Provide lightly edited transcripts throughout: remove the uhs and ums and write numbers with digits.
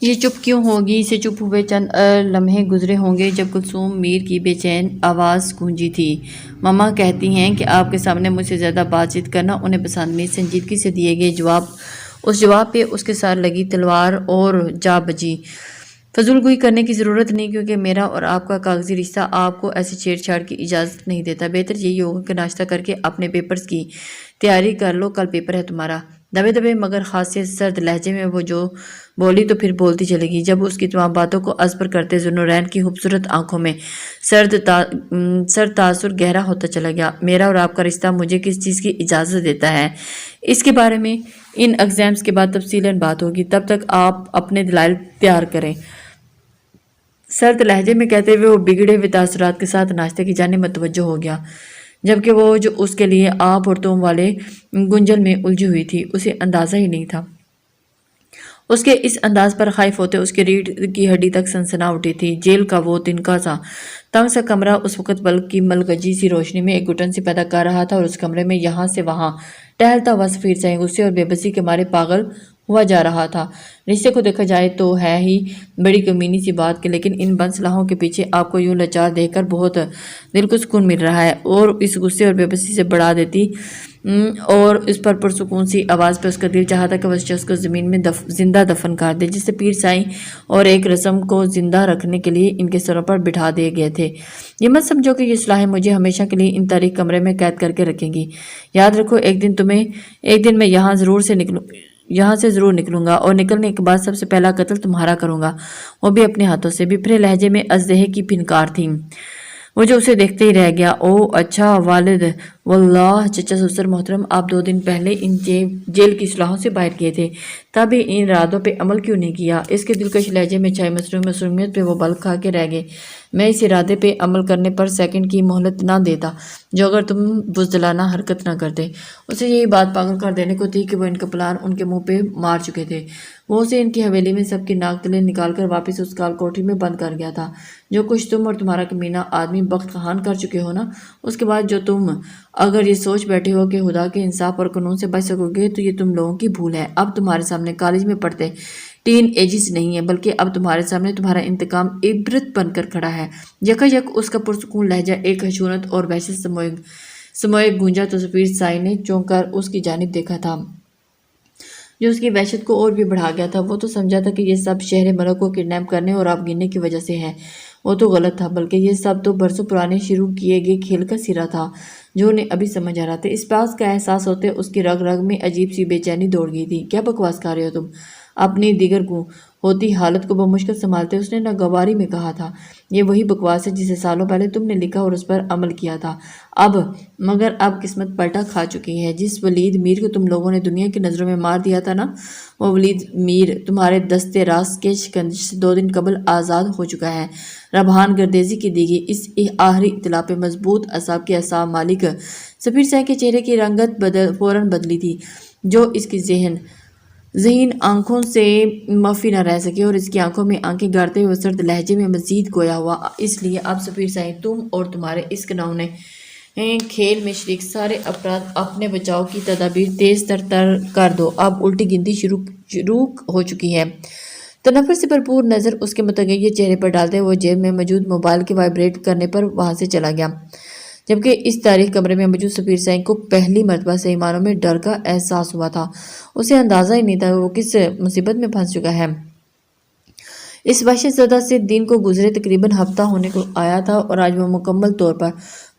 یہ چپ کیوں ہوگی؟ سے چپ ہوئے چند لمحے گزرے ہوں گے جب کلثوم میر کی بے چین آواز گونجی تھی۔ ماما کہتی ہیں کہ آپ کے سامنے مجھ سے زیادہ بات چیت کرنا انہیں پسند نہیں۔ سنجیدگی سے دیے گئے اس جواب پہ اس کے ساتھ لگی تلوار اور جا بجی۔ فضول گوئی کرنے کی ضرورت نہیں، کیونکہ میرا اور آپ کا کاغذی رشتہ آپ کو ایسی چھیڑ چھاڑ کی اجازت نہیں دیتا۔ بہتر یہی ہوگا کہ ناشتہ کر کے اپنے پیپرز کی تیاری کر لو، کل پیپر ہے تمہارا۔ دبے دبے مگر خاصیت سرد لہجے میں وہ جو بولی تو پھر بولتی چلے گی۔ جب اس کی تمام باتوں کو ازبر کرتے ذوالنورین کی خوبصورت آنکھوں میں سرد تاثر گہرا ہوتا چلا گیا۔ میرا اور آپ کا رشتہ مجھے کس چیز کی اجازت دیتا ہے، اس کے بارے میں ان ایگزامز کے بعد تفصیلاً بات ہوگی، تب تک آپ اپنے دلائل تیار کریں۔ سرد لہجے میں کہتے ہوئے وہ بگڑے ہوئے تاثرات کے ساتھ ناشتے کی جانب متوجہ ہو گیا، جبکہ وہ جو اس کے لیے آپ اور تم والے گنجل میں الجھی ہوئی تھی اسے اندازہ ہی نہیں تھا۔ اس کے اس انداز پر خائف ہوتے اس کی ریڑھ کی ہڈی تک سنسنا اٹھی تھی۔ جیل کا وہ تنکا سا تنگ سا کمرہ اس وقت بلب کی ملگجی سی روشنی میں ایک گھٹن سی پیدا کر رہا تھا، اور اس کمرے میں یہاں سے وہاں ٹہلتا ہوا سفیر سائیں غصے اور بے بسی کے مارے پاگل ہوا جا رہا تھا۔ رشتے کو دیکھا جائے تو ہے ہی بڑی کمینی سی بات کہ لیکن ان بنسلاحوں کے پیچھے آپ کو یوں لاچار دیکھ کر بہت دل کو سکون مل رہا ہے، اور اس غصے اور بے بسی سے بڑھا دیتی اور اس پر پرسکون سی آواز پہ اس کا دل چاہتا کہ وہ اس شخص کو زمین میں زندہ دفن کر دے جسے پیر سائیں اور ایک رسم کو زندہ رکھنے کے لیے ان کے سروں پر بٹھا دیے گئے تھے۔ یہ مت سمجھو کہ یہ اصلاحیں مجھے ہمیشہ کے لیے ان تاریک کمرے میں قید کر کے رکھیں گی۔ یاد رکھو ایک دن میں یہاں سے ضرور نکلوں گا، اور نکلنے کے بعد سب سے پہلا قتل تمہارا کروں گا، وہ بھی اپنے ہاتھوں سے۔ بپھرے لہجے میں ازدہے کی پھنکار تھی۔ وہ جو اسے دیکھتے ہی رہ گیا۔ او اچھا والد، واللہ چچا سسر محترم، آپ 2 دن پہلے ان جیل کی اصلاحوں سے باہر کیے تھے، تب ان ارادوں پہ عمل کیوں نہیں کیا؟ اس کے دلکش لہجے میں چھائی معصومیت پہ وہ بلب کھا کے رہ گئے۔ میں اس ارادے پہ عمل کرنے پر سیکنڈ کی مہلت نہ دیتا جو اگر تم بزدلانہ حرکت نہ کرتے۔ اسے یہی بات پاگل کر دینے کو تھی کہ وہ ان کا پلان ان کے منہ پہ مار چکے تھے۔ وہ اسے ان کی حویلی میں سب کی ناک تلے نکال کر واپس اس کال کوٹری میں بند کر گیا تھا۔ جو کچھ تم اور تمہارا کمینہ آدمی بخت خان کر چکے ہو نا، اس کے بعد جو تم اگر یہ سوچ بیٹھے ہو کہ خدا کے انصاف اور قانون سے بچ سکو گے، تو یہ تم لوگوں کی بھول ہے۔ اب تمہارے سامنے کالج میں پڑھتے ٹین ایجز نہیں ہے، بلکہ اب تمہارے سامنے تمہارا انتقام عبرت بن کر کھڑا ہے۔ یکا اس کا پرسکون لہجہ ایک خشونت اور وحشت سموئے گونجا تو سفیر سائیں نے چونک کر اس کی جانب دیکھا تھا، جو اس کی وحشت کو اور بھی بڑھا گیا تھا۔ وہ تو سمجھا تھا کہ یہ سب شہر ملک کو کڈنیپ کرنے اور آپ گننے کی وجہ سے ہے۔ وہ تو غلط تھا، بلکہ یہ سب تو برسوں پرانے شروع کیے گئے کھیل کا سرا تھا جو انہیں ابھی سمجھ آ رہا تھا۔ اس بات کا احساس ہوتے اس کی رگ رگ میں عجیب سی بے چینی دوڑ گئی تھی۔ کیا بکواس کر رہے ہو تم؟ اپنی دیگر ہوتی حالت کو بمشکل سنبھالتے اس نے ناگواری میں کہا تھا۔ یہ وہی بکواس ہے جسے سالوں پہلے تم نے لکھا اور اس پر عمل کیا تھا۔ مگر اب قسمت پلٹا کھا چکی ہے۔ جس ولید میر کو تم لوگوں نے دنیا کی نظروں میں مار دیا تھا نا، وہ ولید میر تمہارے دستے راست کے شکنجے سے 2 دن قبل آزاد ہو چکا ہے۔ ربحان گردیزی کی دی گئی اس آخری اطلاع پہ مضبوط اعصاب کے اعصاب مالک سفیر سائیں کے چہرے کی رنگت فوراً بدلی تھی، جو اس کی ذہین آنکھوں سے مخفی نہ رہ سکے، اور اس کی آنکھوں میں آنکھیں گاڑتے ہوئے سرد لہجے میں مزید گویا ہوا۔ اس لیے اب سفیر سائیں، تم اور تمہارے اس گھناؤنے کھیل میں شریک سارے افراد اپنے بچاؤ کی تدابیر تیز تر کر دو۔ اب الٹی گنتی شروع ہو چکی ہے۔ تنفر سے بھرپور نظر اس کے متغیر چہرے پر ڈالتے وہ جیب میں موجود موبائل کے وائبریٹ کرنے پر وہاں سے چلا گیا، جبکہ اس تاریک کمرے میں موجود سفیر سائیں کو پہلی مرتبہ صحیح معنوں میں ڈر کا احساس ہوا تھا۔ اسے اندازہ ہی نہیں تھا وہ کس مصیبت میں پھنس چکا ہے۔ اس وحشت زدہ سے دن کو گزرے تقریباً ہفتہ ہونے کو آیا تھا، اور آج وہ مکمل طور پر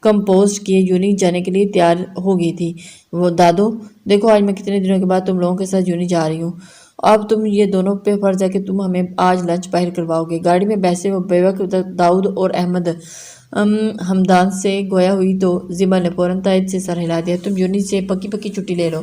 کمپوزڈ کیے یونی جانے کے لیے تیار ہو گئی تھی۔ وہ دادو، دیکھو آج میں کتنے دنوں کے بعد تم لوگوں کے ساتھ یونی جا رہی ہوں۔ اب تم یہ دونوں پہ فرض ہے کہ تم ہمیں آج لنچ باہر کرواؤ گے۔ گاڑی میں بیسے وہ بے وقت داؤد اور احمد ہمدان سے گویا ہوئی تو زبا نے فوراً تائید سے سر ہلا دیا۔ تم یونی سے پکی چھٹی لے لو،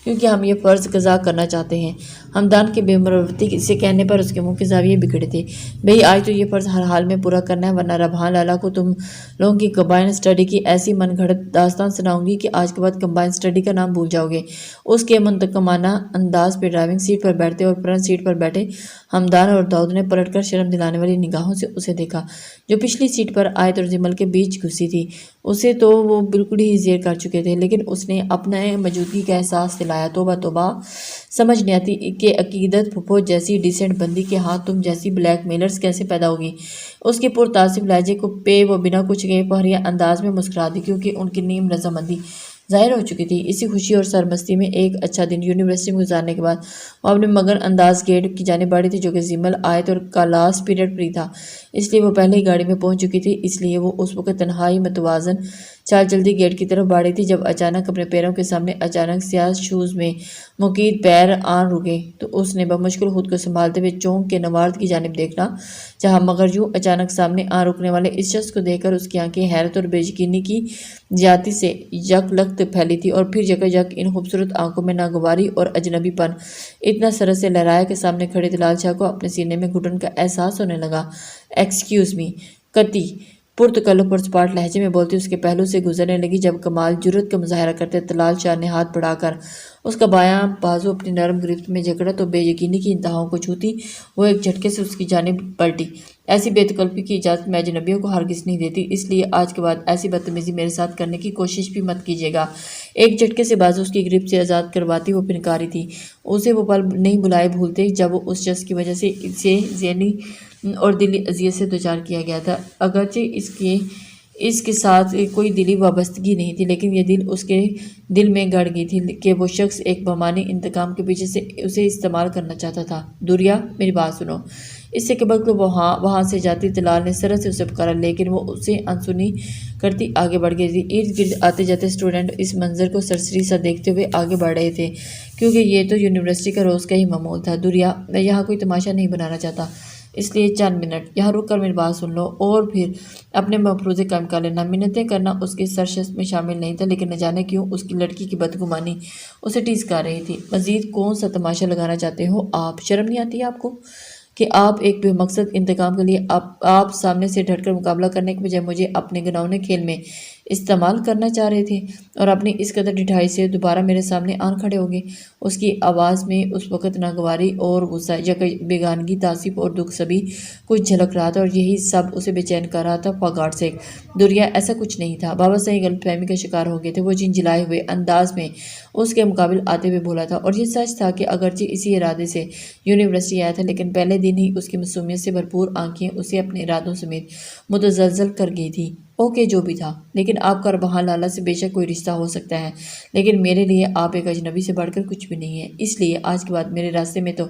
کیونکہ ہم یہ فرض قضا کرنا چاہتے ہیں۔ ہمدان کے بے مروتی سے کہنے پر اس کے منہ کے زاویے بگڑے تھے۔ بھئی آج تو یہ فرض ہر حال میں پورا کرنا ہے، ورنہ ربحان لالا کو تم لوگوں کی کمبائن اسٹڈی کی ایسی من گھڑت داستان سناؤں گی کہ آج کے بعد کمبائن اسٹڈی کا نام بھول جاؤ گے۔ اس کے منتقمانہ انداز پہ ڈرائیونگ سیٹ پر بیٹھتے اور فرنٹ سیٹ پر بیٹھے ہمدان اور داؤد نے پلٹ کر شرم دلانے والی نگاہوں سے اسے دیکھا، جو پچھلی سیٹ پر آیت اور جمل کے بیچ گھسی تھی۔ اسے تو وہ بالکل ہی زیر کر چکے تھے، لیکن اس نے اپنے موجودگی کا احساس دلایا۔ توبہ توبہ، سمجھ نہیں آتی کہ کہ عقیدت پھپھو جیسی ڈیسنٹ بندی کے ہاتھ تم جیسی بلیک میلرز کیسے پیدا ہوگی۔ اس کے پرتعصب لہجے کو پہ وہ بنا کچھ کہے پہریا انداز میں مسکرا دی، کیونکہ ان کی نیم رضامندی ظاہر ہو چکی تھی۔ اسی خوشی اور سرمستی میں ایک اچھا دن یونیورسٹی میں گزارنے کے بعد وہ اپنے مگر انداز گیٹ کی جانب بڑھی تھی، جو کہ زمل آیت اور کا لاسٹ پیریڈ فری تھا، اس لیے وہ پہلے ہی گاڑی میں پہنچ چکی تھی۔ اس لیے وہ اس وقت تنہائی متوازن چال جلدی گیٹ کی طرف بڑھی تھی، جب اچانک اپنے پیروں کے سامنے اچانک سیاہ شوز میں مقید پیر آن رکے تو اس نے بمشکل خود کو سنبھالتے ہوئے چونک کے نوارد کی جانب دیکھا، جہاں مگر یوں اچانک سامنے آن رکنے والے اس شخص کو دیکھ کر اس کی آنکھیں حیرت اور بے یقینی کی زیادتی سے یک لخت پھیلی تھی، اور پھر یکایک ان خوبصورت آنکھوں میں ناگواری اور اجنبی پن اتنا سرد سے لہرایا کہ سامنے کھڑے دلال شاہ کو اپنے سینے میں گھٹن کا احساس ہونے لگا۔ ایکسکیوز می، کتی پرتکلف اور سپاٹ لہجے میں بولتی اس کے پہلو سے گزرنے لگی۔ جب کمال جرأت کا مظاہرہ کرتے دلال شاہ نے ہاتھ بڑھا کر اس کا بایاں بازو اپنی نرم گرفت میں جکڑا تو بے یقینی کی انتہاؤں کو چھوتی وہ ایک جھٹکے سے اس کی جانب پلٹی۔ ایسی بے تکلفی کی اجازت میں اجنبیوں کو ہرگز نہیں دیتی، اس لیے آج کے بعد ایسی بدتمیزی میرے ساتھ کرنے کی کوشش بھی مت کیجیے گا۔ ایک جھٹکے سے بازو اس کی گرفت سے آزاد کرواتی وہ پنکاری تھی۔ اسے وہ پل نہیں بلائے بھولتے جب وہ اس شخص کی وجہ سے اسے ذہنی اور دلی اذیت سے دوچار کیا گیا تھا۔ اگرچہ اس کے ساتھ کوئی دلی وابستگی نہیں تھی، لیکن یہ دل اس کے دل میں گڑ گئی تھی کہ وہ شخص ایک بامانی انتقام کے پیچھے سے اسے استعمال کرنا چاہتا تھا۔ دوریا، میری بات سنو۔ اس سے قبل کہ وہ وہاں سے جاتی دلال نے سرد سے اسے پکارا، لیکن وہ اسے انسنی کرتی آگے بڑھ گئی تھی۔ ارد گرد آتے جاتے اسٹوڈنٹ اس منظر کو سرسری سا دیکھتے ہوئے آگے بڑھ رہے تھے، کیونکہ یہ تو یونیورسٹی کا روز کا ہی معمول تھا۔ دوریا، میں یہاں کوئی تماشا نہیں بنانا چاہتا، اس لیے چند منٹ یہاں رک کر میری بات سن لو اور پھر اپنے مفروضے قائم کر لینا۔ منتیں کرنا اس کی سرشت میں شامل نہیں تھا، لیکن نہ جانے کیوں اس کی لڑکی کی بدگمانی اسے ٹیز کر رہی تھی۔ مزید کون سا تماشا لگانا چاہتے ہو آپ؟ شرم نہیں آتی آپ کو کہ آپ ایک بے مقصد انتقام کے لیے آپ سامنے سے ڈٹ کر مقابلہ کرنے کے بجائے مجھے اپنے گناؤنے کھیل میں استعمال کرنا چاہ رہے تھے، اور اپنی اس قدر ڈٹھائی سے دوبارہ میرے سامنے آن کھڑے ہو گئے۔ اس کی آواز میں اس وقت ناگواری اور غصہ، بیگانگی، تعصب اور دکھ سبھی کچھ جھلک رہا تھا، اور یہی سب اسے بے چین کر رہا تھا۔ فار گاڈ سیک دوریا، ایسا کچھ نہیں تھا۔ بابا صحیح غلط فہمی کا شکار ہو گئے تھے، وہ جھنجھلائے ہوئے انداز میں اس کے مقابل آتے ہوئے بولا تھا، اور یہ سچ تھا کہ اگرچہ اسی ارادے سے یونیورسٹی آیا تھا، لیکن پہلے دن ہی اس کی معصومیت سے بھرپور آنکھیں اسے اپنے ارادوں سمیت متزلزل کر گئی تھی۔ اوکے، جو بھی تھا، لیکن آپ کا وہاں لالا سے بے شک کوئی رشتہ ہو سکتا ہے، لیکن میرے لیے آپ ایک اجنبی سے بڑھ کر کچھ بھی نہیں ہے، اس لیے آج کے بعد میرے راستے میں تو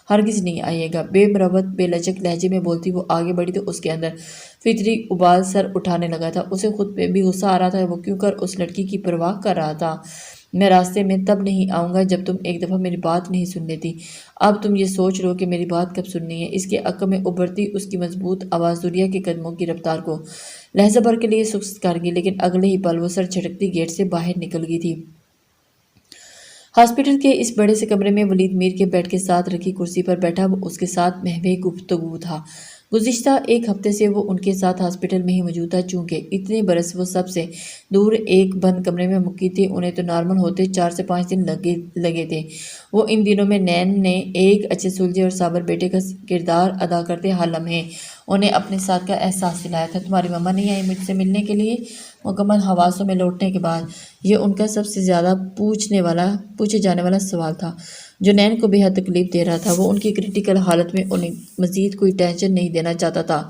ہرگز نہیں آئیے گا۔ بے مروت بے لچک لہجے میں بولتی وہ آگے بڑھی تو اس کے اندر فطری ابال سر اٹھانے لگا تھا۔ اسے خود پہ بھی غصہ آ رہا تھا، وہ کیوں کر اس لڑکی کی پرواہ کر رہا تھا۔ میں راستے میں تب نہیں آؤں گا جب تم ایک دفعہ میری بات نہیں سن لیتی۔ اب تم یہ سوچ رہو کہ میری بات کب سننی ہے۔ اس کے عقب میں ابھرتی اس کی مضبوط آواز دوریا کے قدموں کی رفتار کو لہجہ بھر کے لیے سست کر گئی، لیکن اگلے ہی پل وہ سر جھٹکتی گیٹ سے باہر نکل گئی تھی۔ ہاسپٹل کے اس بڑے سے کمرے میں ولید میر کے بیڈ کے ساتھ رکھی کرسی پر بیٹھا وہ اس کے ساتھ محو گفتگو تھا۔ گزشتہ ایک ہفتے سے وہ ان کے ساتھ ہاسپٹل میں ہی موجود تھا، چونکہ اتنے برس وہ سب سے دور ایک بند کمرے میں مقید تھے۔ انہیں تو نارمل ہوتے 4 سے 5 دن لگے تھے۔ وہ ان دنوں میں نین نے ایک اچھے سلجھے اور صابر بیٹے کا کردار ادا کرتے ہر لمحے انہیں اپنے ساتھ کا احساس دلایا تھا۔ تمہاری ماما نہیں آئی مجھ سے ملنے کے لیے؟ مکمل حواسوں میں لوٹنے کے بعد یہ ان کا سب سے زیادہ پوچھے جانے والا سوال تھا، جو نین کو بے حد تکلیف دے رہا تھا۔ وہ ان کی کریٹیکل حالت میں انہیں مزید کوئی ٹینشن نہیں دینا چاہتا تھا،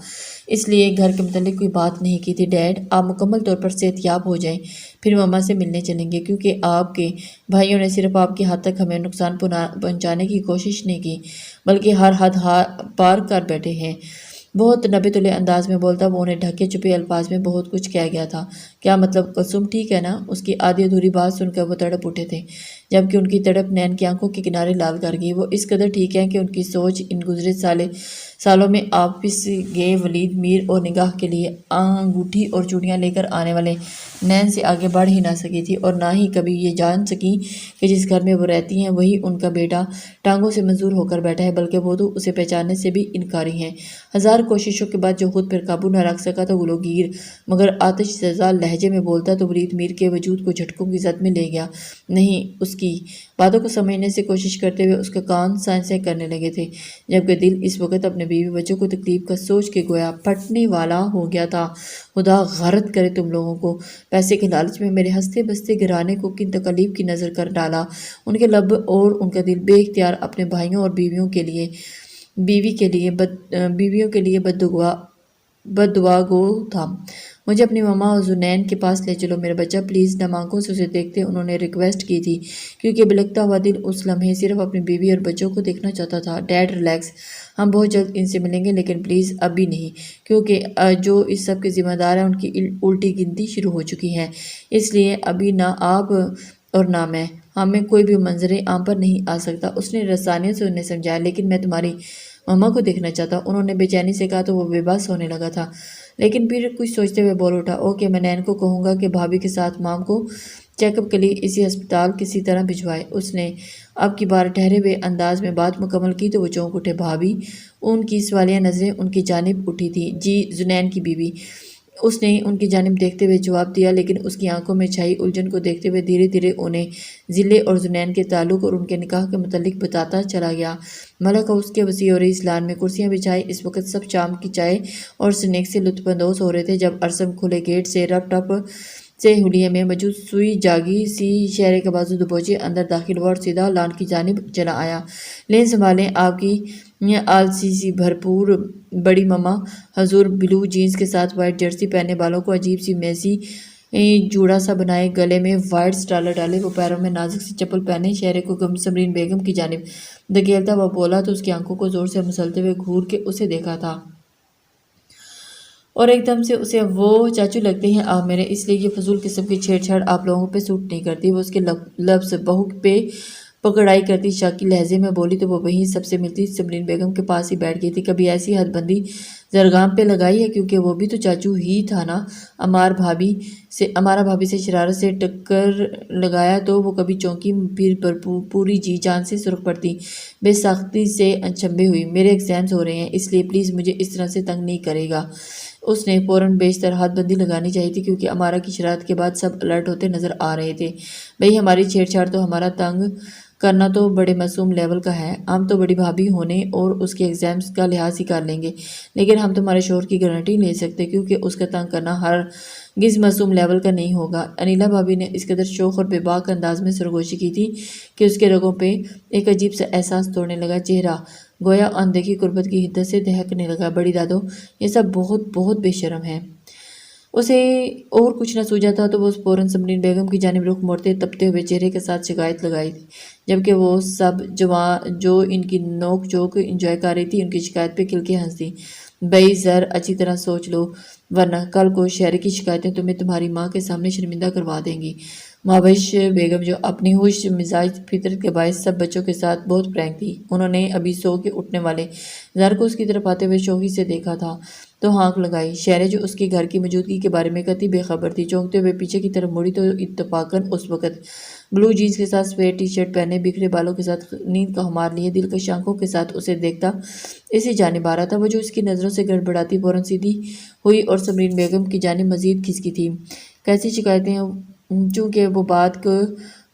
اس لیے گھر کے متعلق کوئی بات نہیں کی تھی۔ ڈیڈ، آپ مکمل طور پر صحت یاب ہو جائیں، پھر ماما سے ملنے چلیں گے، کیونکہ آپ کے بھائیوں نے صرف آپ کی حد تک ہمیں نقصان پہنچانے کی کوشش نہیں کی، بلکہ ہر حد پار کر بیٹھے ہیں۔ بہت نبے تلے انداز میں بولتا وہ انہیں ڈھکے چھپے الفاظ میں بہت کچھ کہہ گیا تھا۔ کیا مطلب کلثوم ٹھیک ہے نا؟ اس کی آدھی ادھوری بات سن کر وہ تڑپ اٹھے تھے، جبکہ ان کی تڑپ نین کی آنکھوں کے کنارے لال کر گئی۔ وہ اس قدر ٹھیک ہے کہ ان کی سوچ ان گزرے سالوں میں آپس گئے ولید میر اور نگاہ کے لیے انگوٹھی اور چوڑیاں لے کر آنے والے نین سے آگے بڑھ ہی نہ سکی تھی، اور نہ ہی کبھی یہ جان سکی کہ جس گھر میں وہ رہتی ہیں وہی ان کا بیٹا ٹانگوں سے منظور ہو کر بیٹھا ہے، بلکہ وہ تو اسے پہچاننے سے بھی انکاری ہیں۔ ہزار کوششوں کے بعد جو خود پر قابو نہ رکھ سکا تو گلوگیر مگر آتش زدہ لہجے میں بولتا تو ولید میر کے وجود کو جھٹکوں کی زد میں لے گیا۔ نہیں، اس کی باتوں کو سمجھنے سے کوشش کرتے ہوئے اس کے کان سائنسیں کرنے لگے تھے، جبکہ دل اس وقت اپنے بیوی بچوں کو تکلیف کا سوچ کے گویا پھٹنے والا ہو گیا تھا۔ خدا غارت کرے تم لوگوں کو، پیسے کے لالچ میں میرے ہنستے بستے گھرانے کو کن تکلیف کی نظر کر ڈالا۔ ان کے لب اور ان کا دل بے اختیار اپنے بھائیوں اور بیویوں کے لیے بد دعا گو تھا۔ مجھے اپنی ماما اور زنین کے پاس لے چلو میرا بچہ پلیز۔ نم آنکھوں سے اسے دیکھتے انہوں نے ریکویسٹ کی تھی، کیونکہ بلکتا ہوا دل اس لمحے صرف اپنی بیوی اور بچوں کو دیکھنا چاہتا تھا۔ ڈیڈ ریلیکس، ہم بہت جلد ان سے ملیں گے، لیکن پلیز ابھی نہیں، کیونکہ جو اس سب کے ذمہ دار ہیں ان کی الٹی گنتی شروع ہو چکی ہے، اس لیے ابھی نہ آپ اور نہ میں، ہمیں کوئی بھی منظر عام پر نہیں آ سکتا۔ اس نے رسانیت سے انہیں سمجھایا، لیکن میں تمہاری مما کو دیکھنا چاہتا ہوں، انہوں نے بے چینی سے کہا تو وہ بے بس ہونے لگا تھا، لیکن پھر کچھ سوچتے ہوئے بول اٹھا، اوکے، میں نین کو کہوں گا کہ بھابھی کے ساتھ مام کو چیک اپ کے لیے اسی ہسپتال کسی طرح بھجوائے۔ اس نے اب کی بار ٹھہرے ہوئے انداز میں بات مکمل کی تو وہ چونک اٹھے۔ بھابھی، ان کی سوالیہ نظریں ان کی جانب اٹھی تھی۔ جی، زنین کی بیوی، اس نے ان کی جانب دیکھتے ہوئے جواب دیا، لیکن اس کی آنکھوں میں چھائی الجھن کو دیکھتے ہوئے دھیرے دھیرے انہیں ضلع اور زنین کے تعلق اور ان کے نکاح کے متعلق بتاتا چلا گیا۔ ملک اور اس کے وسیع اور اس لان میں کرسیاں بچھائی اس وقت سب شام کی چائے اور سنیک سے لطف اندوز ہو رہے تھے، جب ارسم کھلے گیٹ سے رپ ٹپ سے حلیے میں موجود سوئی جاگی سی شہرے کا بازو دبوچے اندر داخل ہوا اور سیدھا لان کی جانب چلا آیا۔ لین سنبھالیں آپ کی آلسی سی بھرپور بڑی مما۔ حضور بلو جینز کے ساتھ وائٹ جرسی پہنے، بالوں کو عجیب سی میسی جوڑا سا بنائے، گلے میں وائٹ سٹالر ڈالے، وہ پیروں میں نازک سی چپل پہنے شہرے کو سمرین بیگم کی جانب دھکیلتا ہوا بولا تو اس کی آنکھوں کو زور سے مسلتے ہوئے گھور کے اسے دیکھا تھا، اور ایک دم سے اسے وہ چاچو لگتے ہیں آپ میرے، اس لیے یہ فضول قسم کی چھیڑ چھاڑ آپ لوگوں پہ سوٹ نہیں کرتی۔ وہ اس کے لفظ بہو پہ پکڑائی کرتی شاکی لہجے میں بولی تو وہ وہیں سب سے ملتی سمرین بیگم کے پاس ہی بیٹھ گئی تھی۔ کبھی ایسی حد بندی زرگام پہ لگائی ہے، کیونکہ وہ بھی تو چاچو ہی تھا نا۔ امارا بھابھی سے شرارت سے ٹکر لگایا تو وہ کبھی چونکی، پھر پوری جی جان سے سرخ پڑتی، بے ساختی سے انچنبے ہوئی، میرے ایگزامز ہو رہے ہیں، اس لیے پلیز مجھے اس طرح سے تنگ نہیں کرے گا۔ اس نے فوراً بیشتر حد بندی لگانی چاہیے تھی، کیونکہ امارا کی شرارت کے بعد سب الرٹ ہوتے نظر آ رہے تھے۔ بھئی ہماری چھیڑ چھاڑ تو ہمارا تنگ کرنا تو بڑے معصوم لیول کا ہے، ہم تو بڑی بھابھی ہونے اور اس کے ایگزامز کا لحاظ ہی کر لیں گے، لیکن ہم تمہارے شوہر کی گارنٹی لے سکتے، کیونکہ اس کا تنگ کرنا ہرگز معصوم لیول کا نہیں ہوگا۔ انیلا بھابھی نے اس قدر شوق اور بے باک انداز میں سرگوشی کی تھی کہ اس کے رگوں پہ ایک عجیب سا احساس دوڑنے لگا، چہرہ گویا اندیکھی قربت کی حدت سے دہکنے لگا۔ بڑی دادو، یہ سب بہت بہت بے شرم ہے۔ اسے اور کچھ نہ سوجا تھا تو وہ فوراً سمرین بیگم کی جانب رخ موڑتے تپتے ہوئے چہرے کے ساتھ شکایت لگائی تھی، جبکہ وہ سب جو ان کی نوک جھوک انجوائے کر رہی تھی ان کی شکایت پہ کھل کے ہنس دی۔ بھئی ذر اچھی طرح سوچ لو، ورنہ کل کو شہر کی شکایتیں تمہیں تمہاری ماں کے سامنے شرمندہ کروا دیں گی۔ مابش بیگم، جو اپنی ہوش مزاج فطرت کے باعث سب بچوں کے ساتھ بہت فرینک تھی، انہوں نے ابھی سو کے اٹھنے والے ذر کو اس کی طرف آتے ہوئے شوخی سے دیکھا تھا تو ہانک لگائی۔ شہرے، جو اس کے گھر کی موجودگی کے بارے میں قطعی بے خبر تھی، چونکتے ہوئے پیچھے کی طرف مڑی تو اتفاقاً اس وقت بلو جینز کے ساتھ سفید ٹی شرٹ پہنے، بکھرے بالوں کے ساتھ نیند کا خمار لیے دلکش آنکھوں کے ساتھ اسے دیکھتا اسی جانب آ رہا تھا۔ وہ جو اس کی نظروں سے گڑبڑاتی فوراً سیدھی ہوئی اور سمرین بیگم کی جانب مزید کھسکی تھی۔ کیسی شکایتیں؟ چونکہ وہ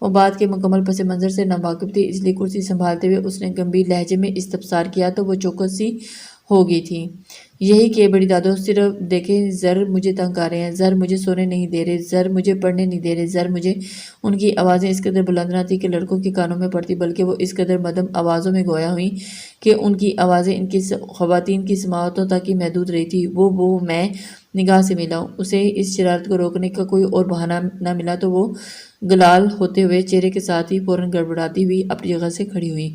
بات کے مکمل پس منظر سے ناواقف تھی، اس لیے کرسی سنبھالتے ہوئے اس نے گمبھیر لہجے میں استفسار کیا تو وہ چوکس سی ہو گئی تھی۔ یہی کہ بڑی دادو، صرف دیکھیں ذر مجھے تنگ کر رہے ہیں، ذر مجھے سونے نہیں دے رہے، ذر مجھے پڑھنے نہیں دے رہے، ذر مجھے۔ ان کی آوازیں اس قدر بلند نہ تھی کہ لڑکوں کے کانوں میں پڑتی، بلکہ وہ اس قدر مدھم آوازوں میں گویا ہوئیں کہ ان کی آوازیں ان کی خواتین کی سماعتوں تک ہی محدود رہی تھی۔ وہ میں نگاہ سے ملا، اسے اس شرارت کو روکنے کا کوئی اور بہانہ نہ ملا تو وہ گلال ہوتے ہوئے چہرے کے ساتھ ہی فوراً گڑبڑاتی ہوئی اپنی جگہ سے کھڑی ہوئی،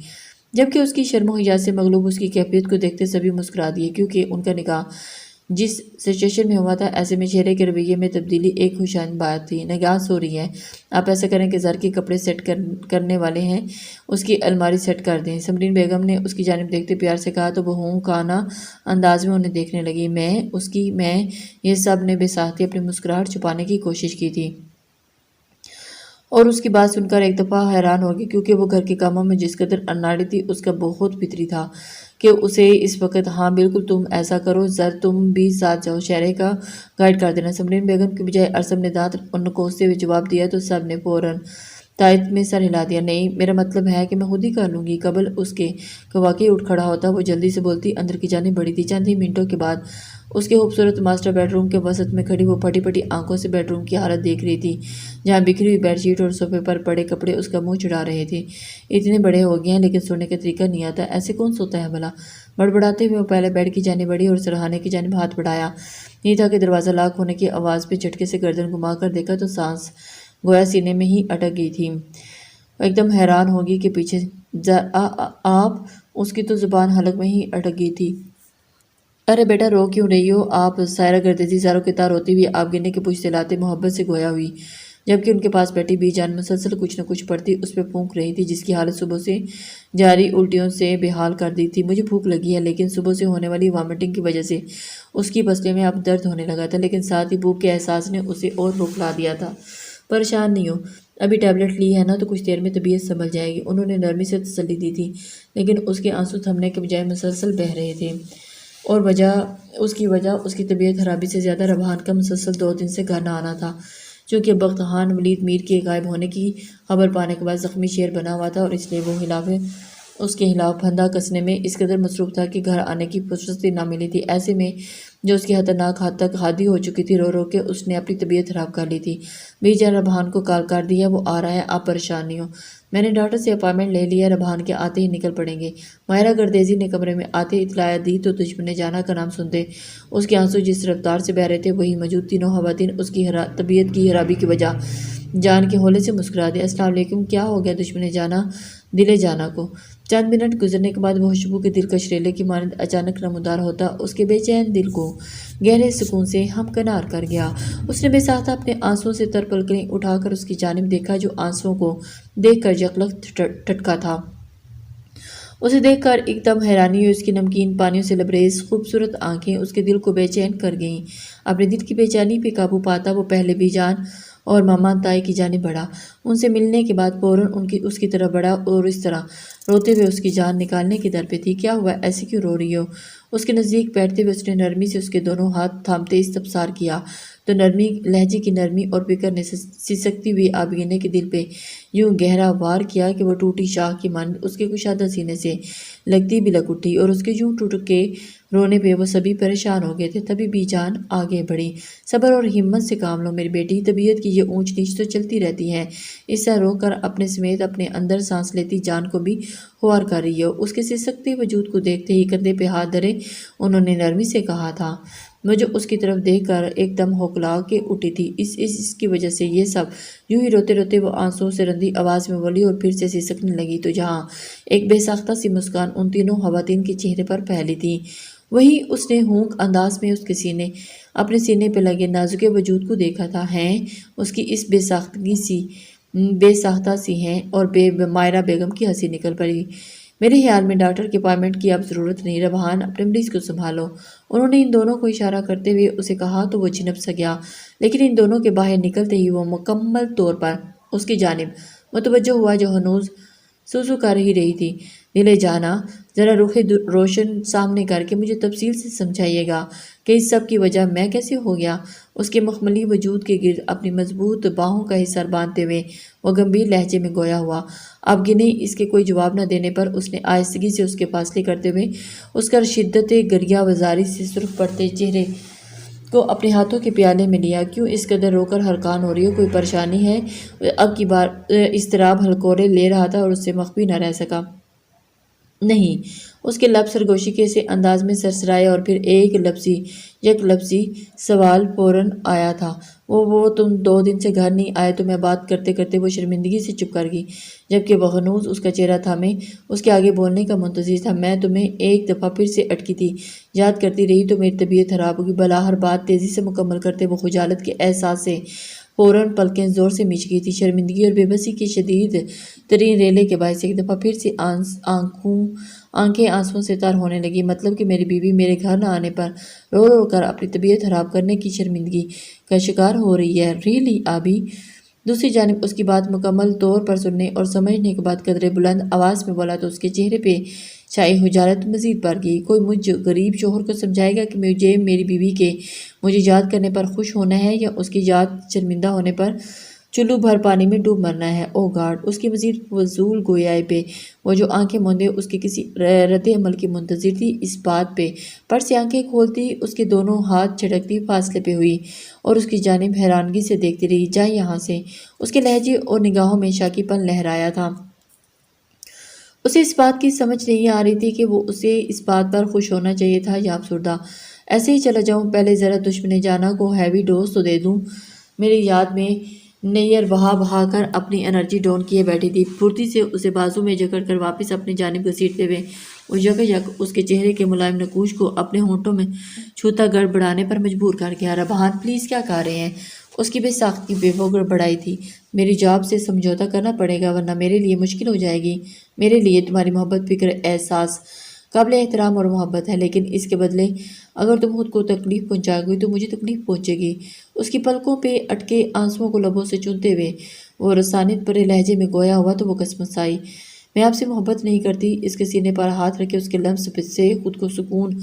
جبکہ اس کی شرم و حیا سے مغلوب اس کی کیفیت کو دیکھتے سبھی مسکرا دیے، کیونکہ ان کا نکاح جس سچویشن میں ہوا تھا، ایسے میں چہرے کے رویے میں تبدیلی ایک خوشائند بات تھی۔ نگاہ سو رہی ہے، آپ ایسا کریں کہ ذر کے کپڑے سیٹ کرنے والے ہیں، اس کی الماری سیٹ کر دیں۔ سمرین بیگم نے اس کی جانب دیکھتے پیار سے کہا تو وہ ہوں کانا انداز میں انہیں دیکھنے لگی۔ میں یہ سب نے بے ساختی اپنی مسکراہٹ چھپانے کی کوشش کی تھی، اور اس کی بات سن کر ایک دفعہ حیران ہو گئی، کیونکہ وہ گھر کے کاموں میں جس قدر اناڑی تھی اس کا بہت فطری تھا کہ اسے اس وقت ہاں بالکل تم ایسا کرو، تم بھی ساتھ جاؤ، شہرے کا گائیڈ کر دینا۔ سمرین بیگم کے بجائے ارسم نے دانت نکوستے ہوئے جواب دیا تو سب نے فوراً تائید میں سر ہلا دیا۔ نہیں، میرا مطلب ہے کہ میں خود ہی کر لوں گی۔ قبل اس کے کہ واقعی اٹھ کھڑا ہوتا وہ جلدی سے بولتی اندر کی جانب بڑھی تھی۔ چند ہی منٹوں کے بعد اس کے خوبصورت ماسٹر بیڈ روم کے وسط میں کھڑی وہ پھٹی پھٹی آنکھوں سے بیڈ روم کی حالت دیکھ رہی تھی، جہاں بکھری ہوئی بیڈ شیٹ اور صوفے پر پڑے کپڑے اس کا منہ چڑھا رہے تھے۔ اتنے بڑے ہو گئے ہیں لیکن سونے کا طریقہ نہیں آتا، ایسے کون سوتا ہے بھلا؟ بڑبڑاتے ہوئے وہ پہلے بیڈ کی جانب بڑھی اور سرہانے کی جانب ہاتھ بڑھایا۔ یہ تھا کہ دروازہ لاک ہونے کی آواز پہ جھٹکے سے گردن گھما کر دیکھا تو سانس گویا سینے میں ہی اٹک گئی تھی۔ ایک دم حیران ہوگی کہ پیچھے آپ، اس کی تو زبان حلق میں ہی اٹک گئی تھی۔ ارے بیٹا رو کیوں رہی ہو آپ؟ سائرہ گردیزی زاروں کے تار ہوتی ہوئی آپ گرنے کے پوچھ دلاتے محبت سے گویا ہوئی، جبکہ ان کے پاس بیٹھی بی جان مسلسل کچھ نہ کچھ پڑھتی اس پہ پھونک رہی تھی، جس کی حالت صبح سے جاری الٹیوں سے بے حال کر دی تھی۔ مجھے بھوک لگی ہے، لیکن صبح سے ہونے والی وامٹنگ کی وجہ سے اس کی پسلیوں میں اب درد ہونے لگا تھا، لیکن ساتھ ہی بھوک کے احساس نے اسے اور روکلا دیا تھا۔ پریشان نہیں ہو، ابھی ٹیبلٹ لی ہے نا تو کچھ دیر میں طبیعت سنبھل جائے گی، انہوں نے نرمی سے تسلی دی تھی، لیکن اس کے آنسو تھمنے کے بجائے مسلسل بہہ رہے تھے، اور اس کی وجہ اس کی طبیعت خرابی سے زیادہ ربحان کا مسلسل 2 دن سے گھر نہ آنا تھا، چونکہ بخت خان ولید میر کے غائب ہونے کی خبر پانے کے بعد زخمی شیر بنا ہوا تھا، اور اس لیے وہ اس کے خلاف پھندا کسنے میں اس قدر مصروف تھا کہ گھر آنے کی فرصت نہ ملی تھی۔ ایسے میں جو اس کی خطرناک حد تک حادی ہو چکی تھی، رو رو کے اس نے اپنی طبیعت خراب کر لی تھی۔ بی جان ربحان کو کال کر دی ہے، وہ آ رہا ہے، آپ پریشان نہیں ہو، میں نے ڈاکٹر سے اپائنٹمنٹ لے لی ہے، ربحان کے آتے ہی نکل پڑیں گے۔ ماہرہ گردیزی نے کمرے میں آتے اطلاع دی تو دشمن جانہ کا نام سنتے اس کے آنسو جس رفتار سے بہہ رہے تھے، وہی موجود تینوں خواتین اس کی طبیعت کی خرابی کی وجہ جان کے ہولے سے مسکرا دیا۔ السلام علیکم، کیا ہو گیا دشمن جانہ دل جانہ کو؟ چند منٹ گزرنے کے بعد وہ خوشبو کے دلکش ریلے کی مانند اچانک نمودار ہوتا اس کے بے چین دل کو گہرے سکون سے ہمکنار کر گیا۔ اس نے بے ساختہ اپنے آنسوؤں سے تر پلکیں اٹھا کر اس کی جانب دیکھا، جو آنسوؤں کو دیکھ کر یکلخت ٹھٹکا تھا۔ اسے دیکھ کر ایک دم حیرانی ہوئی، اس کی نمکین پانیوں سے لبریز خوبصورت آنکھیں اس کے دل کو بے چین کر گئیں۔ اپنے دل کی بے چینی پہ قابو پاتا وہ پہلے بی جان اور ماما تائی کی جانب بڑھا، ان سے ملنے کے بعد فوراً اس کی طرف بڑھا اور اس طرح روتے ہوئے اس کی جان نکالنے کی در پہ تھی۔ کیا ہوا، ایسے کیوں رو رہی ہو؟ اس کے نزدیک بیٹھتے ہوئے اس نے نرمی سے اس کے دونوں ہاتھ تھامتے استفسار کیا تو نرمی لہجے کی نرمی اور فکر نے سسکتی ہوئی آبگینے کے دل پہ یوں گہرا وار کیا کہ وہ ٹوٹی شاخ کی مانند اس کے کشادہ سینے سے لگتی بھی لگ اٹھی، اور اس کے یوں ٹوٹ کے رونے پہ وہ سبھی پریشان ہو گئے تھے۔ تبھی بی جان آگے بڑھی، صبر اور ہمت سے کام لو میری بیٹی، طبیعت کی یہ اونچ نیچ تو چلتی رہتی ہے، اس سے رو کر اپنے سمیت اپنے اندر سانس لیتی جان کو بھی خوار کر رہی ہو۔ اس کے سسکتے وجود کو دیکھتے ہی کندھے پہ ہاتھ دھرے انہوں نے نرمی سے کہا تھا، وہ جو اس کی طرف دیکھ کر ایک دم ہوکلا کے اٹھی تھی، اس کی وجہ سے یہ سب۔ یوں ہی روتے روتے وہ آنسوؤں سے رندی آواز میں بولی اور پھر سے سسکنے لگی تو جہاں ایک بے ساختہ سی مسکان ان تینوں خواتین کے چہرے پر پھیلی تھی، وہیں اس نے ہونک انداز میں اس کے اپنے سینے پہ لگے نازک وجود کو دیکھا تھا۔ ہیں اس کی اس بے ساختہ سی ہیں اور مائرہ بیگم کی ہنسی نکل پڑی۔ میرے خیال میں ڈاکٹر کے اپائنٹمنٹ کی اب ضرورت نہیں، ربحان اپنے مریض کو سنبھالو، انہوں نے ان دونوں کو اشارہ کرتے ہوئے اسے کہا تو وہ جھنپ سا گیا، لیکن ان دونوں کے باہر نکلتے ہی وہ مکمل طور پر اس کی جانب متوجہ ہوا جو ہنوز سوسو کر ہی رہی تھی۔ دل جانہ، ذرا رخ روشن سامنے کر کے مجھے تفصیل سے سمجھائیے گا کہ اس سب کی وجہ میں کیسے ہو گیا؟ اس کے مخملی وجود کے گرد اپنی مضبوط باہوں کا حصار باندھتے ہوئے وہ گمبھیر لہجے میں گویا ہوا۔ اب گنے اس کے کوئی جواب نہ دینے پر اس نے آہستگی سے اس کے فاصلے کرتے ہوئے اس کا شدت گریہ وزاری سے سرخ پڑتے چہرے کو اپنے ہاتھوں کے پیالے میں لیا۔ کیوں اس قدر رو کر ہلکان ہو رہی ہو؟ کوئی پریشانی ہے؟ اب کی بار اضطراب ہلکورے لے رہا تھا اور اس سے مخفی نہ رہ سکا۔ نہیں، اس کے لب سرگوشی کے سے انداز میں سرسرائے اور پھر یک لفظی سوال فوراً آیا تھا، وہ تم 2 دن سے گھر نہیں آئے تو میں بات کرتے کرتے وہ شرمندگی سے چپ کر گئی، جبکہ وہ ہنوز اس کا چہرہ تھامے اس کے آگے بولنے کا منتظر تھا۔ میں تمہیں ایک دفعہ پھر سے اٹکی تھی، یاد کرتی رہی تو میری طبیعت خراب ہوگی۔ بلا ہر بات تیزی سے مکمل کرتے وہ خجالت کے احساس سے فوراً پلکیں زور سے میچ گئی تھی۔ شرمندگی اور بے بسی کے شدید ترین ریلے کے باعث ایک دفعہ پھر سے آنکھیں آنسوؤں سے تر ہونے لگی۔ مطلب کہ میری بیوی میرے گھر نہ آنے پر رو رو کر اپنی طبیعت خراب کرنے کی شرمندگی کا شکار ہو رہی ہے؟ ریلی آبی؟ دوسری جانب اس کی بات مکمل طور پر سننے اور سمجھنے کے بعد قدرے بلند آواز میں بولا تو اس کے چہرے پہ چائے حجالت مزید بڑھ گئی۔ کوئی مجھ غریب شوہر کو سمجھائے گا کہ مجھے میری بیوی کے مجھے یاد کرنے پر خوش ہونا ہے یا اس کی یاد شرمندہ ہونے پر چلو بھر پانی میں ڈوب مرنا ہے۔ او گاڈ! اس کی مزید فضول گویائی پہ وہ جو آنکھیں موندے اس کے کسی رد عمل کی منتظر تھی، اس بات پہ پر سے آنکھیں کھولتی، اس کے دونوں ہاتھ چھٹکتی فاصلے پہ ہوئی اور اس کی جانب حیرانگی سے دیکھتی رہی۔ جا یہاں سے۔ اس کے لہجے اور نگاہوں میں شاکی پن لہرایا تھا۔ اسے اس بات کی سمجھ نہیں آ رہی تھی کہ وہ اسے اس بات پر خوش ہونا چاہیے تھا یا افسردہ۔ ایسے ہی چلا جاؤں، پہلے ذرا دشمن جانا کو ہیوی ڈوز تو دے دوں۔ میری یاد میں نیئر بہا بہا کر اپنی انرجی ڈاؤن کیے بیٹھی تھی۔ پھرتی سے اسے بازو میں جکڑ کر واپس اپنی جانب گھسیٹتے ہوئے وہ یک یک اس کے چہرے کے ملائم نقوش کو اپنے ہونٹوں میں چھوتا گڑبڑانے پر مجبور کر گیا۔ ربحان پلیز کیا کہہ رہے ہیں؟ اس کی بے ساختگی بے وہ گڑبڑائی تھی۔ میری جاب سے سمجھوتا کرنا پڑے گا ورنہ میرے لیے مشکل ہو جائے گی۔ میرے لیے تمہاری محبت، فکر، احساس قابل احترام اور محبت ہے، لیکن اس کے بدلے اگر تم خود کو تکلیف پہنچاؤ گی تو مجھے تکلیف پہنچے گی۔ اس کی پلکوں پہ اٹکے آنسوؤں کو لبوں سے چنتے ہوئے وہ رسانیت بھرے لہجے میں گویا ہوا تو وہ کسمسائی۔ میں آپ سے محبت نہیں کرتی۔ اس کے سینے پر ہاتھ رکھے اس کے لمس سے خود کو سکون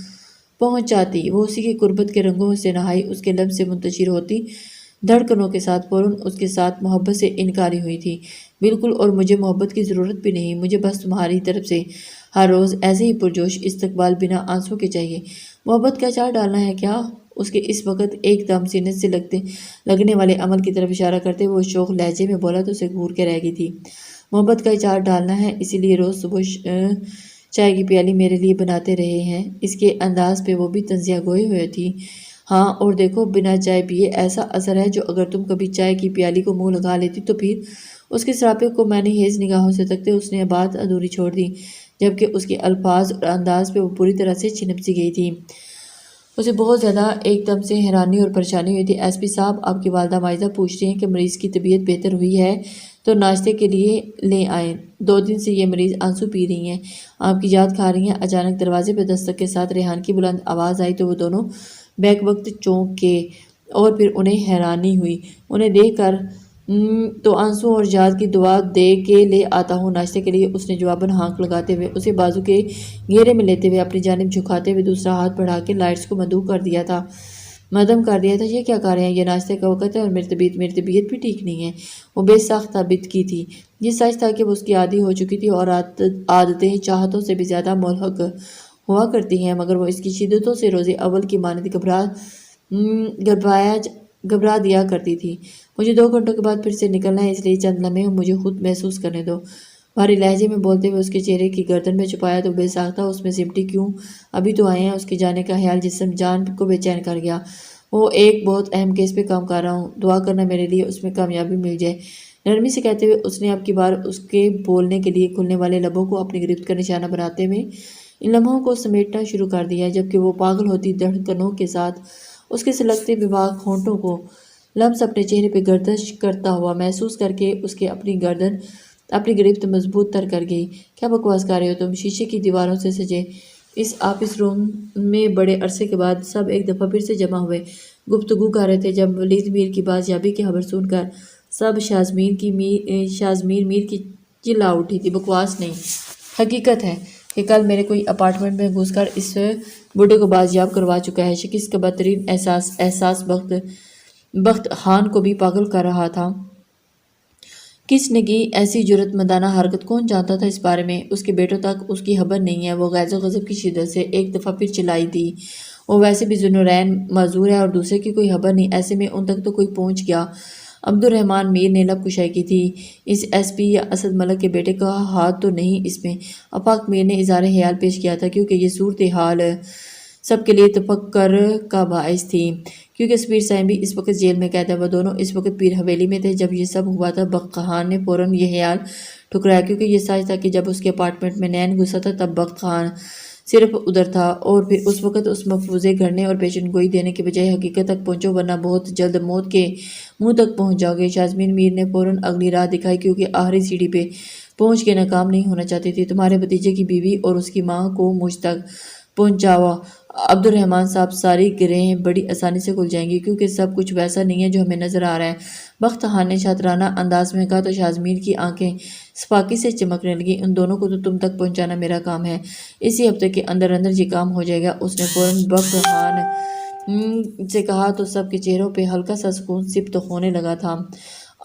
پہنچاتی، وہ اسی کے قربت کے رنگوں سے نہائی اس کے لمس سے منتشر ہوتی دھڑکنوں کے ساتھ فوراً اس کے ساتھ محبت سے انکاری ہوئی تھی۔ بالکل، اور مجھے محبت کی ضرورت بھی نہیں، مجھے بس تمہاری طرف سے ہر روز ایسے ہی پرجوش استقبال بنا آنسوں کے چاہیے۔ محبت کا اچار ڈالنا ہے کیا؟ اس کے اس وقت ایک دم سینے سے لگنے والے عمل کی طرف اشارہ کرتے وہ شوخ لہجے میں بولا تو اسے گھور کے رہ گئی تھی۔ محبت کا اچار ڈالنا ہے، اسی لیے روز صبح چائے کی پیالی میرے لیے بناتے رہے ہیں۔ اس کے انداز پہ وہ بھی تنزیہ گوئی ہوئی تھی۔ ہاں، اور دیکھو بنا چائے پیے ایسا اثر ہے جو اگر تم کبھی چائے کی پیالی کو منہ لگا لیتی تو پھر اس کے سراپے کو میں نے ہیز نگاہوں سے تکتے اس نے بات ادھوری چھوڑ دی، جبکہ اس کے الفاظ اور انداز پہ وہ پوری طرح سے چھنپ سی گئی تھی۔ اسے بہت زیادہ ایک دم سے حیرانی اور پریشانی ہوئی تھی۔ ایس پی صاحب، آپ کی والدہ مائزہ پوچھتی ہیں کہ مریض کی طبیعت بہتر ہوئی ہے تو ناشتے کے لیے لے آئیں۔ 2 دن سے یہ مریض آنسو پی رہی ہیں، آپ کی یاد کھا رہی ہیں۔ اچانک دروازے پہ دستک کے ساتھ ریحان کی بلند آواز آئی تو وہ دونوں بیک وقت چونکے اور پھر انہیں حیرانی ہوئی۔ انہیں دیکھ کر تو آنسو اور یاد کی دعا دے کے لے آتا ہوں ناشتے کے لیے، اس نے جواباً ہانک لگاتے ہوئے اسے بازو کے گھیرے میں لیتے ہوئے اپنی جانب جھکاتے ہوئے دوسرا ہاتھ بڑھا کے لائٹس کو مدعو کر دیا تھا، مدھم کر دیا تھا۔ یہ کیا کر رہے ہیں؟ یہ ناشتے کا وقت ہے اور میری طبیعت بھی ٹھیک نہیں ہے۔ وہ بے ساختہ بت کی تھی۔ یہ سچ تھا کہ وہ اس کی عادی ہو چکی تھی اور عادتیں چاہتوں سے بھی زیادہ ملحق ہوا کرتی ہیں، مگر وہ اس کی شدتوں سے روز اول کی مانند گھبرا دیا کرتی تھی۔ مجھے 2 گھنٹوں کے بعد پھر سے نکلنا ہے، اس لیے چند لمحے مجھے خود محسوس کرنے دو۔ بھاری لہجے میں بولتے ہوئے اس کے چہرے کی گردن میں چھپایا تو بے ساختہ اس میں سمٹی کیوں ابھی تو آئے ہیں۔ اس کے جانے کا خیال جسم جان کو بے چین کر گیا۔ وہ ایک بہت اہم کیس پہ کام کر رہا ہوں، دعا کرنا میرے لیے اس میں کامیابی مل جائے، نرمی سے کہتے ہوئے اس نے اب کی بار اس کے بولنے کے لیے کھلنے والے لبوں کو اپنی گرفت کا نشانہ بناتے ہوئے ان لمحوں کو سمیٹنا شروع کر دیا، جبکہ وہ پاگل ہوتی دھڑکنوں کے ساتھ اس کے سلگتے بیباک ہونٹوں کو لمس اپنے چہرے پہ گردش کرتا ہوا محسوس کر کے اس کے اپنی گردن اپنی گرفت مضبوط تر کر گئی۔ کیا بکواس کر رہے ہو تم؟ شیشے کی دیواروں سے سجے اس آفس روم میں بڑے عرصے کے بعد سب ایک دفعہ پھر سے جمع ہوئے گفتگو کر رہے تھے۔ جب ولید میر کی بازیابی کی خبر سن کر سب شازمیر میر کی چلا اٹھی تھی۔ بکواس نہیں، حقیقت ہے کہ کل میرے کوئی اپارٹمنٹ میں گھس کر اس بڈھے کو بازیاب کروا چکا ہے۔ شکست کا بدترین احساس بخت خان کو بھی پاگل کر رہا تھا۔ کس نے کی ایسی جرأت مندانہ حرکت؟ کون جانتا تھا اس بارے میں؟ اس کے بیٹوں تک اس کی خبر نہیں ہے۔ وہ غیظ و غضب کی شدت سے ایک دفعہ پھر چلائی تھی۔ وہ ویسے بھی ذوالنورین معذور ہے اور دوسرے کی کوئی خبر نہیں، ایسے میں ان تک تو کوئی پہنچ گیا۔ عبدالرحمن میر نے لب کشائی کی تھی۔ اس ایس پی یا اسد ملک کے بیٹے کا ہاتھ تو نہیں اس میں؟ آفاق میر نے اظہار خیال پیش کیا تھا، کیونکہ یہ صورتحال سب کے لیے تفکر کا باعث تھی، کیونکہ سپیر صاحب بھی اس وقت جیل میں قید ہے۔ وہ دونوں اس وقت پیر حویلی میں تھے جب یہ سب ہوا تھا۔ بخت خان نے فوراً یہ خیال ٹھکرایا، کیونکہ یہ سچ تھا کہ جب اس کے اپارٹمنٹ میں نین گھسا تھا تب بخت خان صرف ادھر تھا، اور پھر اس وقت اس مفروضے گھڑنے اور پیشن گوئی دینے کے بجائے حقیقت تک پہنچو، ورنہ بہت جلد موت کے منہ تک پہنچ جاؤ گے۔ شازمین میر نے فوراً اگلی راہ دکھائی، کیونکہ آخری سیڑھی پہ پہنچ کے ناکام نہیں ہونا چاہتی تھی۔ تمہارے بھتیجے کی بیوی اور اس کی ماں کو مجھ تک پہنچاوا۔ عبد الرحمن صاحب، ساری گرہیں بڑی آسانی سے کھل جائیں گی کیونکہ سب کچھ ویسا نہیں ہے جو ہمیں نظر آ رہا ہے۔ بخت خان نے شاطرانہ انداز میں کہا تو شازمین کی آنکھیں سپاکی سے چمکنے لگیں۔ ان دونوں کو تو تم تک پہنچانا میرا کام ہے، اسی ہفتے کے اندر اندر یہ کام ہو جائے گا۔ اس نے فوراً بخت خان سے کہا تو سب کے چہروں پہ ہلکا سا سکون صبت ہونے لگا تھا۔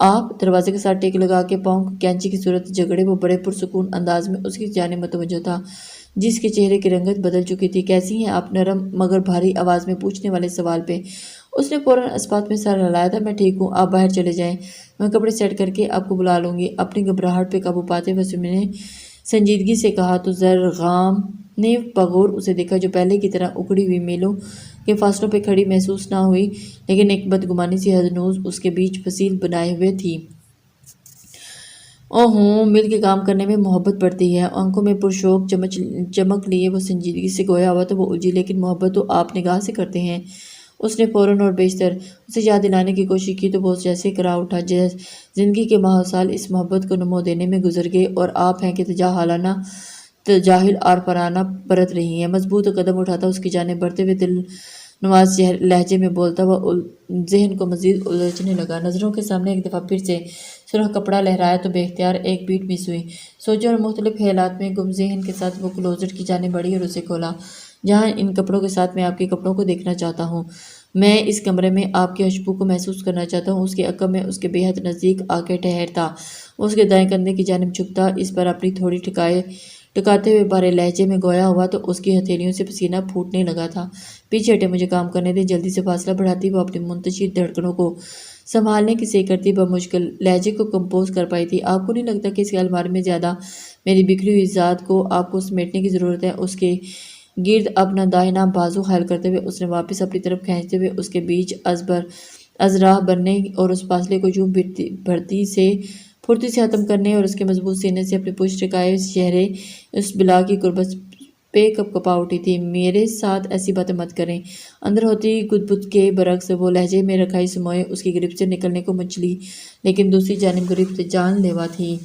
آپ دروازے کے ساتھ ٹیک لگا کے پاؤں کو کینچی کی صورت جگڑے وہ بڑے پرسکون انداز میں اس کی جانب متوجہ تھا، جس کے چہرے کی رنگت بدل چکی تھی۔ کیسی ہیں آپ؟ نرم مگر بھاری آواز میں پوچھنے والے سوال پہ اس نے فوراً اسبات میں سر ہلایا تھا۔ میں ٹھیک ہوں، آپ باہر چلے جائیں، میں کپڑے سیٹ کر کے آپ کو بلا لوں گی۔ اپنی گھبراہٹ پہ قابو پاتے ہوئے سمی نے سنجیدگی سے کہا تو زرغام نے بغور اسے دیکھا، جو پہلے کی طرح اکڑی ہوئی میلوں کے فاصلوں پہ کھڑی محسوس نہ ہوئی، لیکن ایک بدگمانی سی ہنوز اس کے بیچ فصیل بنائے ہوئے تھی۔ اوہوں، مل کے کام کرنے میں محبت بڑھتی ہے۔ آنکھوں میں پرشوق چمک لیے وہ سنجیدگی سے گویا ہوا تو وہ الجھی، لیکن محبت تو آپ نگاہ سے کرتے ہیں۔ اس نے فوراً اور بیشتر اسے یاد دلانے کی کوشش کی تو وہ جیسے کرا اٹھا۔ زندگی کے ماہ و سال اس محبت کو نمو دینے میں گزر گئے اور آپ ہیں کہ تجاہل عارفانہ برت رہی ہیں۔ مضبوط قدم اٹھاتا اس کی جانب بڑھتے ہوئے دل نواز لہجے میں بولتا ہوا ذہن کو مزید الجھنے لگا۔ نظروں کے سامنے ایک دفعہ پھر سے سرخ کپڑا لہرایا تو بے اختیار ایک بیٹ مس ہوئی۔ سوچوں اور مختلف خیالات میں گم ذہن کے ساتھ وہ کلوزٹ کی جانب بڑھی اور اسے کھولا۔ جہاں ان کپڑوں کے ساتھ میں آپ کے کپڑوں کو دیکھنا چاہتا ہوں، میں اس کمرے میں آپ کی خوشبو کو محسوس کرنا چاہتا ہوں۔ اس کے عقب میں اس کے بے حد نزدیک آ کے ٹھہرتا، اس کے دائیں کندھے کی جانب جھکتا، اس پر اپنی تھوڑی ٹکاتے ہوئے بھارے لہجے میں گویا ہوا تو اس کی ہتھیلیوں سے پسینہ پھوٹنے لگا تھا۔ پیچھے ہٹے، مجھے کام کرنے دیں۔ جلدی سے فاصلہ بڑھاتی وہ اپنی منتشر دھڑکنوں کو سنبھالنے کی سے کرتی بمشکل لہجے کو کمپوز کر پائی تھی۔ آپ کو نہیں لگتا کہ اس کے الماری میں زیادہ میری بکھری ہوئی ذات کو آپ کو سمیٹنے کی ضرورت ہے؟ اس کے گرد اپنا داہنا بازو خیال کرتے ہوئے اس نے واپس اپنی طرف کھینچتے ہوئے اس کے بیچ ازراہ بننے اور اس فاصلے کو یوں پھرتی سے ختم کرنے اور اس کے مضبوط سینے سے اپنی پشت ٹکائے چہرے اس بلا کی قربت پہ کپ کپا اٹھی تھی۔ میرے ساتھ ایسی باتیں مت کریں۔ اندر ہوتی گدگد کے برعکس وہ لہجے میں رکھائی سموئے اس کی گرفت سے نکلنے کو مچلی، لیکن دوسری جانب گرفت جان لیوا تھی۔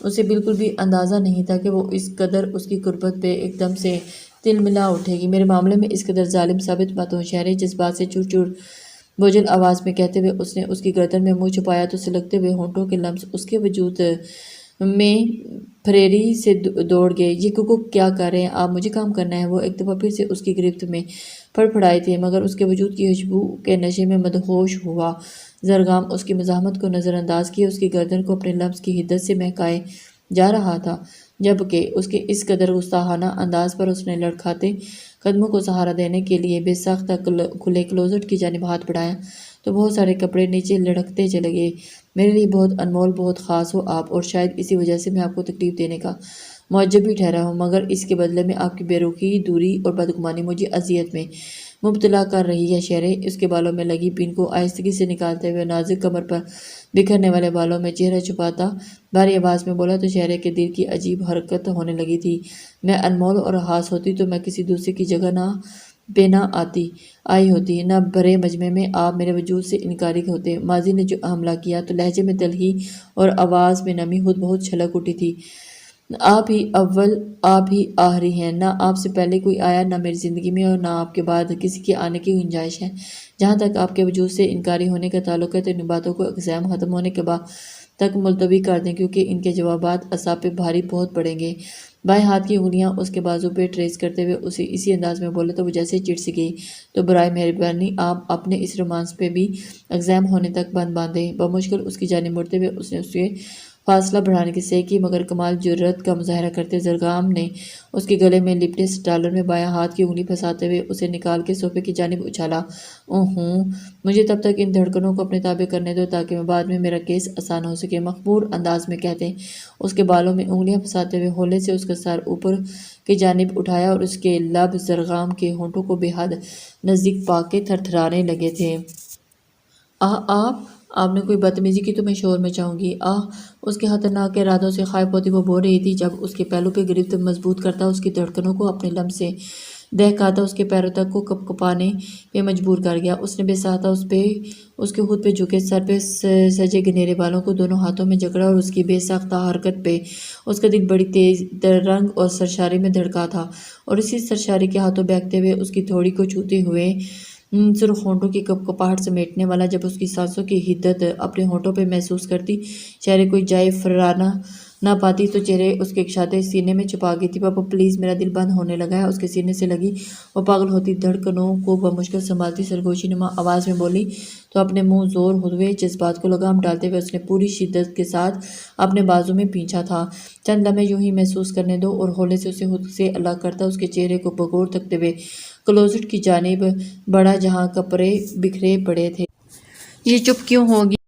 اسے بالکل بھی اندازہ نہیں تھا کہ وہ اس قدر اس کی قربت پہ ایک دم سے تلملا اٹھے گی۔ میرے معاملے میں اس قدر ظالم ثابت مت ہو، شہرے جذبات سے چور چور بوجھل آواز میں کہتے ہوئے اس نے اس کی گردن میں منہ چھپایا تو سلگتے ہوئے ہونٹوں کے لمس اس کے وجود میں پھریری سے دوڑ گئے۔ یہ ککک کیا کر رہے ہیں آپ؟ مجھے کام کرنا ہے۔ وہ ایک دفعہ پھر سے اس کی گرفت میں پھڑپھڑائے تھے، مگر اس کے وجود کی خوشبو کے نشے میں مدہوش ہوا۔ زرغام اس کی مزاحمت کو نظر انداز کیے اس کی گردن کو اپنے لمس کی حدت سے مہکائے جا رہا تھا، جبکہ اس کے اس قدر گستاخانہ انداز پر اس نے لڑکھاتے قدموں کو سہارا دینے کے لیے بے ساختہ کھلے کلوزٹ کی جانب ہاتھ بڑھایا تو بہت سارے کپڑے نیچے لڑکتے چلے گئے۔ میرے لیے بہت انمول، بہت خاص ہو آپ، اور شاید اسی وجہ سے میں آپ کو تکلیف دینے کا معجب بھی ٹھہرا ہوں، مگر اس کے بدلے میں آپ کی بے رخی، دوری اور بدگمانی مجھے اذیت میں مبتلا کر رہی ہے۔ شہرے اس کے بالوں میں لگی پن کو آہستگی سے نکالتے ہوئے نازک کمر پر بکھرنے والے بالوں میں چہرہ چھپاتا بھاری آواز میں بولا تو شہرے کے دل کی عجیب حرکت ہونے لگی تھی۔ میں انمول اور خاص ہوتی تو میں کسی دوسرے کی جگہ نہ آئی ہوتی، نہ بھرے مجمع میں آپ میرے وجود سے انکاری ہوتے۔ ماضی نے جو حملہ کیا تو لہجے میں تلخی اور آواز میں نمی خود بہت چھلک اٹھی تھی۔ آپ ہی اول، آپ ہی آخری ہیں، نہ آپ سے پہلے کوئی آیا نہ میری زندگی میں، اور نہ آپ کے بعد کسی کے آنے کی گنجائش ہے۔ جہاں تک آپ کے وجود سے انکاری ہونے کا تعلق ہے تو ان باتوں کو ایگزام ختم ہونے کے بعد تک ملتوی کر دیں، کیونکہ ان کے جوابات اعصاب پہ بھاری بہت پڑیں گے۔ بائیں ہاتھ کی انگلیاں اس کے بازو پہ ٹریس کرتے ہوئے اسے اسی انداز میں بولے تو وہ جیسے چڑ سی گئی۔ تو برائے مہربانی آپ اپنے اس رومانس پہ بھی ایگزام ہونے تک بند باندھیں۔ بمشکل اس کی جانب مڑتے ہوئے اس نے اسے فاصلہ بڑھانے کی سے کی، مگر کمال جرأت کا مظاہرہ کرتے زرغام نے اس کے گلے میں لپٹے سٹالر میں بایاں ہاتھ کی انگلی پھنساتے ہوئے اسے نکال کے صوفے کی جانب اچھالا۔ اوہوں، مجھے تب تک ان دھڑکنوں کو اپنے تابع کرنے دو تاکہ میں بعد میں میرا کیس آسان ہو سکے، مخمور انداز میں کہتے اس کے بالوں میں انگلیاں پھنساتے ہوئے ہولے سے اس کا سر اوپر کی جانب اٹھایا اور اس کے لب زرغام کے ہونٹوں کو بے حد نزدیک پا کے تھرتھرانے لگے تھے۔ آپ نے کوئی بدتمیزی کی تو میں شور مچاؤں گی۔ اس کے خطرناک ارادوں سے خائف ہوتی وہ بول رہی تھی جب اس کے پہلو پہ گرفت مضبوط کرتا اس کی دھڑکنوں کو اپنے لمس سے دہکاتا اس کے پیروں تک کو کپکپانے پہ مجبور کر گیا۔ اس نے بے ساختہ اس کے خود پہ جھکے سر پہ سجے گنہرے بالوں کو دونوں ہاتھوں میں جکڑا اور اس کی بے ساختہ حرکت پہ اس کا دل بڑی تیز رنگ اور سرشاری میں دھڑکا تھا، اور اسی سرشاری کے ہاتھوں بہکتے ہوئے اس کی تھوڑی کو چھوتے ہوئے سرخ ہونٹوں کی کپکپاہٹ سمیٹنے والا جب اس کی سانسوں کی حدت اپنے ہونٹوں پہ محسوس کرتی، چہرے کوئی جائے فرارنا نہ پاتی تو چہرے اس کے کشادے سینے میں چھپا گئی تھی۔ پاپا پلیز، میرا دل بند ہونے لگا ہے، اس کے سینے سے لگی وہ پاگل ہوتی دھڑکنوں کو بمشکل سنبھالتی سرگوشی نما آواز میں بولی تو اپنے منہ زور ہوئے جذبات کو لگام ڈالتے ہوئے اس نے پوری شدت کے ساتھ اپنے بازو میں پینچھا تھا۔ چند لمحے یوں ہی محسوس کرنے دو، اور ہولے سے اسے خود سے الگ کرتا اس کے چہرے کو بغور تکتے ہوئے کلوزٹ کی جانب بڑھا جہاں کپڑے بکھرے پڑے تھے۔ یہ چپ کیوں ہوگی؟